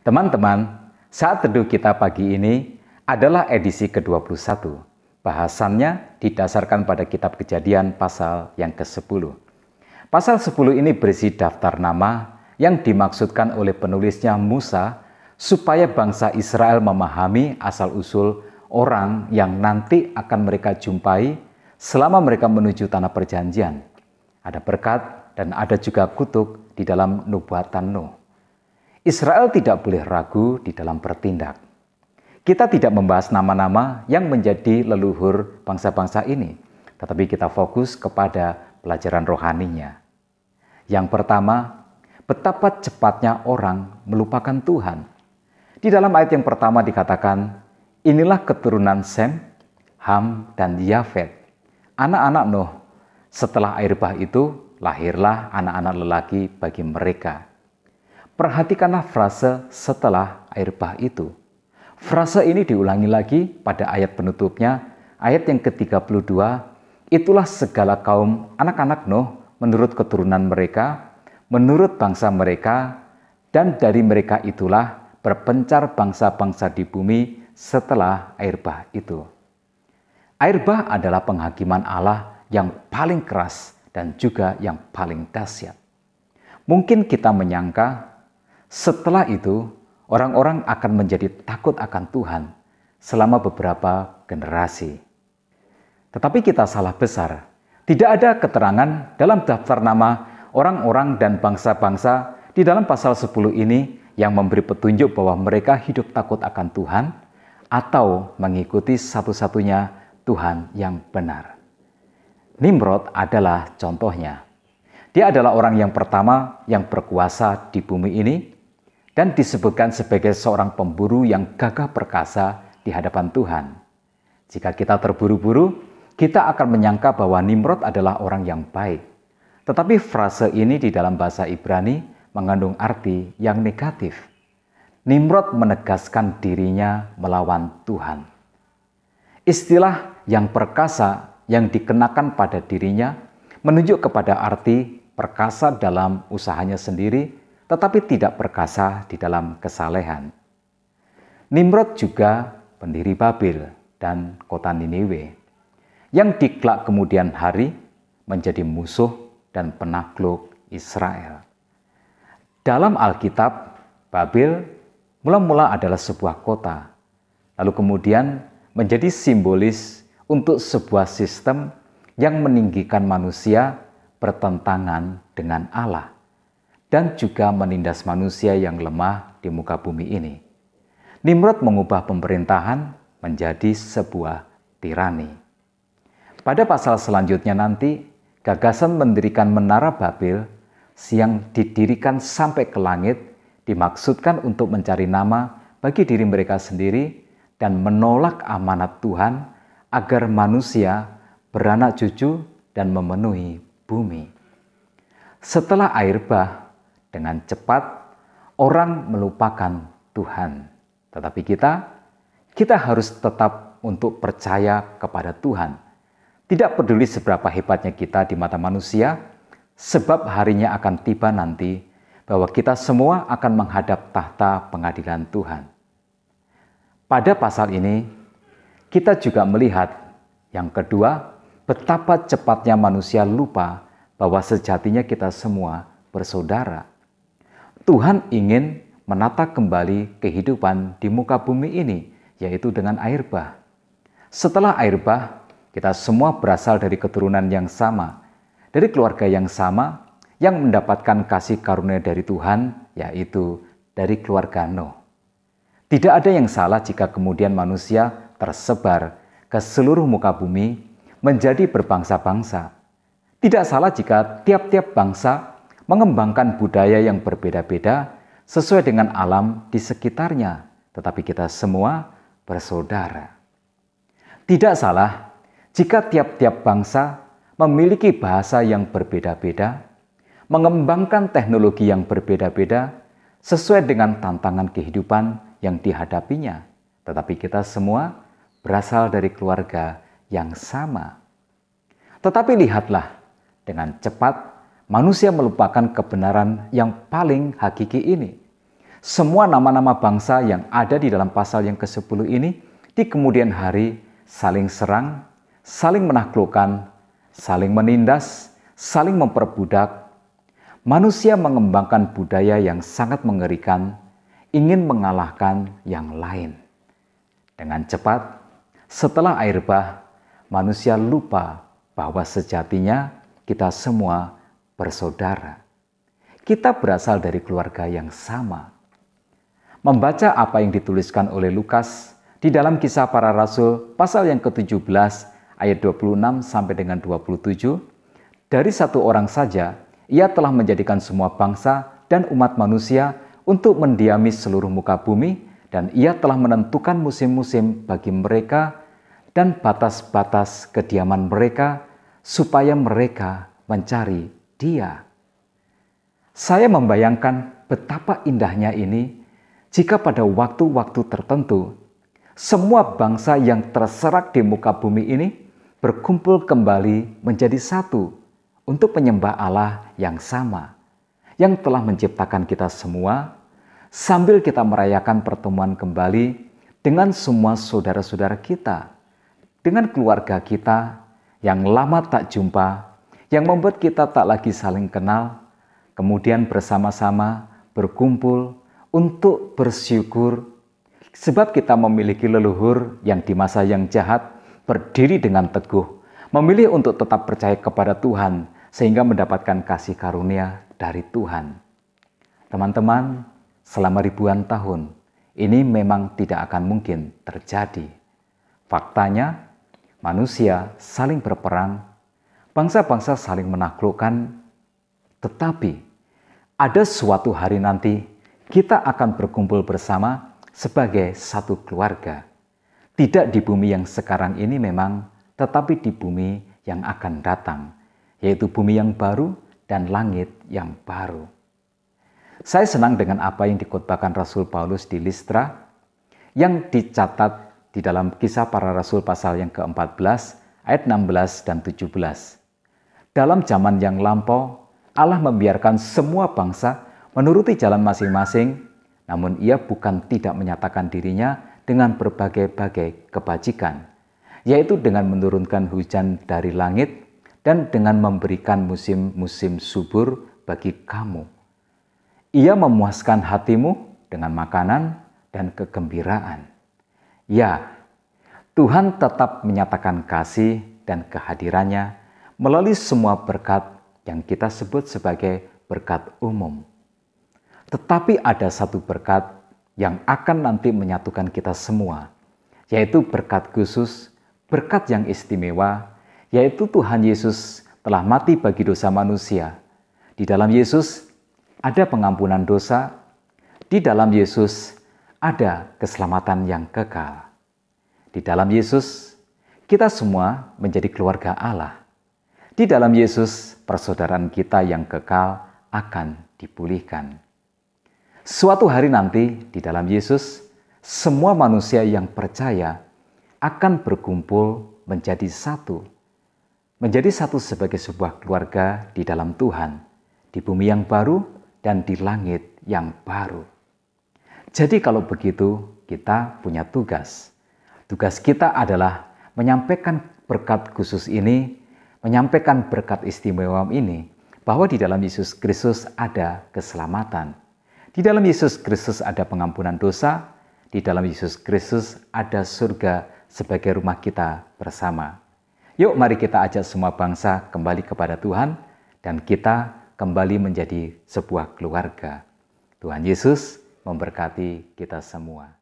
Teman-teman, saat teduh kita pagi ini adalah edisi ke-21. Bahasannya didasarkan pada kitab Kejadian pasal yang ke-10. Pasal 10 ini berisi daftar nama yang dimaksudkan oleh penulisnya Musa supaya bangsa Israel memahami asal-usul orang yang nanti akan mereka jumpai selama mereka menuju tanah perjanjian. Ada berkat dan ada juga kutuk di dalam nubuatan Nuh. Israel tidak boleh ragu di dalam bertindak. Kita tidak membahas nama-nama yang menjadi leluhur bangsa-bangsa ini, tetapi kita fokus kepada pelajaran rohaninya. Yang pertama, betapa cepatnya orang melupakan Tuhan. Di dalam ayat yang pertama dikatakan, inilah keturunan Sem, Ham, dan Yafet, anak-anak Nuh. Setelah air bah itu, lahirlah anak-anak lelaki bagi mereka. Perhatikanlah frase setelah air bah itu. Frase ini diulangi lagi pada ayat penutupnya, ayat yang ke-32, itulah segala kaum anak-anak Nuh menurut keturunan mereka, menurut bangsa mereka, dan dari mereka itulah berpencar bangsa-bangsa di bumi setelah air bah itu. Air bah adalah penghakiman Allah yang paling keras dan juga yang paling dahsyat. Mungkin kita menyangka setelah itu, orang-orang akan menjadi takut akan Tuhan selama beberapa generasi. Tetapi kita salah besar. Tidak ada keterangan dalam daftar nama orang-orang dan bangsa-bangsa di dalam pasal 10 ini yang memberi petunjuk bahwa mereka hidup takut akan Tuhan atau mengikuti satu-satunya Tuhan yang benar. Nimrod adalah contohnya. Dia adalah orang yang pertama yang berkuasa di bumi ini, dan disebutkan sebagai seorang pemburu yang gagah perkasa di hadapan Tuhan. Jika kita terburu-buru, kita akan menyangka bahwa Nimrod adalah orang yang baik. Tetapi frase ini di dalam bahasa Ibrani mengandung arti yang negatif. Nimrod menegaskan dirinya melawan Tuhan. Istilah yang perkasa yang dikenakan pada dirinya menunjuk kepada arti perkasa dalam usahanya sendiri, tetapi tidak perkasa di dalam kesalehan. Nimrod juga pendiri Babel dan kota Niniwe, yang di kelak kemudian hari menjadi musuh dan penakluk Israel. Dalam Alkitab, Babel mula-mula adalah sebuah kota, lalu kemudian menjadi simbolis untuk sebuah sistem yang meninggikan manusia bertentangan dengan Allah, dan juga menindas manusia yang lemah di muka bumi ini. Nimrod mengubah pemerintahan menjadi sebuah tirani. Pada pasal selanjutnya nanti, gagasan mendirikan menara Babel yang didirikan sampai ke langit dimaksudkan untuk mencari nama bagi diri mereka sendiri dan menolak amanat Tuhan agar manusia beranak cucu dan memenuhi bumi. Setelah air bah, dengan cepat orang melupakan Tuhan. Tetapi kita harus tetap untuk percaya kepada Tuhan. Tidak peduli seberapa hebatnya kita di mata manusia, sebab harinya akan tiba nanti bahwa kita semua akan menghadap tahta pengadilan Tuhan. Pada pasal ini, kita juga melihat yang kedua, betapa cepatnya manusia lupa bahwa sejatinya kita semua bersaudara. Tuhan ingin menata kembali kehidupan di muka bumi ini, yaitu dengan air bah. Setelah air bah, kita semua berasal dari keturunan yang sama, dari keluarga yang sama, yang mendapatkan kasih karunia dari Tuhan, yaitu dari keluarga Nuh. Tidak ada yang salah jika kemudian manusia tersebar ke seluruh muka bumi menjadi berbangsa-bangsa. Tidak salah jika tiap-tiap bangsa mengembangkan budaya yang berbeda-beda sesuai dengan alam di sekitarnya, tetapi kita semua bersaudara. Tidak salah jika tiap-tiap bangsa memiliki bahasa yang berbeda-beda, mengembangkan teknologi yang berbeda-beda sesuai dengan tantangan kehidupan yang dihadapinya, tetapi kita semua berasal dari keluarga yang sama. Tetapi lihatlah, dengan cepat manusia melupakan kebenaran yang paling hakiki ini. semua nama-nama bangsa yang ada di dalam pasal yang ke-10 ini di kemudian hari saling serang, saling menaklukkan, saling menindas, saling memperbudak. Manusia mengembangkan budaya yang sangat mengerikan, ingin mengalahkan yang lain. Dengan cepat, setelah air bah, manusia lupa bahwa sejatinya kita semua bersaudara. Kita berasal dari keluarga yang sama. Membaca apa yang dituliskan oleh Lukas di dalam Kisah Para Rasul pasal yang ke-17 ayat 26 sampai dengan 27, dari satu orang saja ia telah menjadikan semua bangsa dan umat manusia untuk mendiami seluruh muka bumi, dan ia telah menentukan musim-musim bagi mereka dan batas-batas kediaman mereka supaya mereka mencari Dia. Saya membayangkan betapa indahnya ini jika pada waktu-waktu tertentu semua bangsa yang terserak di muka bumi ini berkumpul kembali menjadi satu untuk menyembah Allah yang sama, yang telah menciptakan kita semua, sambil kita merayakan pertemuan kembali dengan semua saudara-saudara kita, dengan keluarga kita yang lama tak jumpa, yang membuat kita tak lagi saling kenal, kemudian bersama-sama berkumpul untuk bersyukur, sebab kita memiliki leluhur yang di masa yang jahat berdiri dengan teguh, memilih untuk tetap percaya kepada Tuhan, sehingga mendapatkan kasih karunia dari Tuhan. Teman-teman, selama ribuan tahun, ini memang tidak akan mungkin terjadi. Faktanya, manusia saling berperang, bangsa-bangsa saling menaklukkan, tetapi ada suatu hari nanti kita akan berkumpul bersama sebagai satu keluarga. Tidak di bumi yang sekarang ini memang, tetapi di bumi yang akan datang, yaitu bumi yang baru dan langit yang baru. Saya senang dengan apa yang dikotbahkan Rasul Paulus di Listra, yang dicatat di dalam Kisah Para Rasul pasal yang ke-14, ayat 16 dan 17. Dalam zaman yang lampau, Allah membiarkan semua bangsa menuruti jalan masing-masing, namun Ia bukan tidak menyatakan dirinya dengan berbagai-bagai kebajikan, yaitu dengan menurunkan hujan dari langit dan dengan memberikan musim-musim subur bagi kamu. Ia memuaskan hatimu dengan makanan dan kegembiraan. Ya, Tuhan tetap menyatakan kasih dan kehadirannya melalui semua berkat yang kita sebut sebagai berkat umum. Tetapi ada satu berkat yang akan nanti menyatukan kita semua, yaitu berkat khusus, berkat yang istimewa, yaitu Tuhan Yesus telah mati bagi dosa manusia. Di dalam Yesus ada pengampunan dosa, di dalam Yesus ada keselamatan yang kekal. Di dalam Yesus kita semua menjadi keluarga Allah. Di dalam Yesus persaudaraan kita yang kekal akan dipulihkan. Suatu hari nanti di dalam Yesus, semua manusia yang percaya akan berkumpul menjadi satu. Menjadi satu sebagai sebuah keluarga di dalam Tuhan, di bumi yang baru dan di langit yang baru. Jadi kalau begitu, kita punya tugas. Tugas kita adalah menyampaikan berkat khusus ini, menyampaikan berkat istimewa ini, bahwa di dalam Yesus Kristus ada keselamatan. Di dalam Yesus Kristus ada pengampunan dosa, di dalam Yesus Kristus ada surga sebagai rumah kita bersama. Yuk mari kita ajak semua bangsa kembali kepada Tuhan dan kita kembali menjadi sebuah keluarga. Tuhan Yesus memberkati kita semua.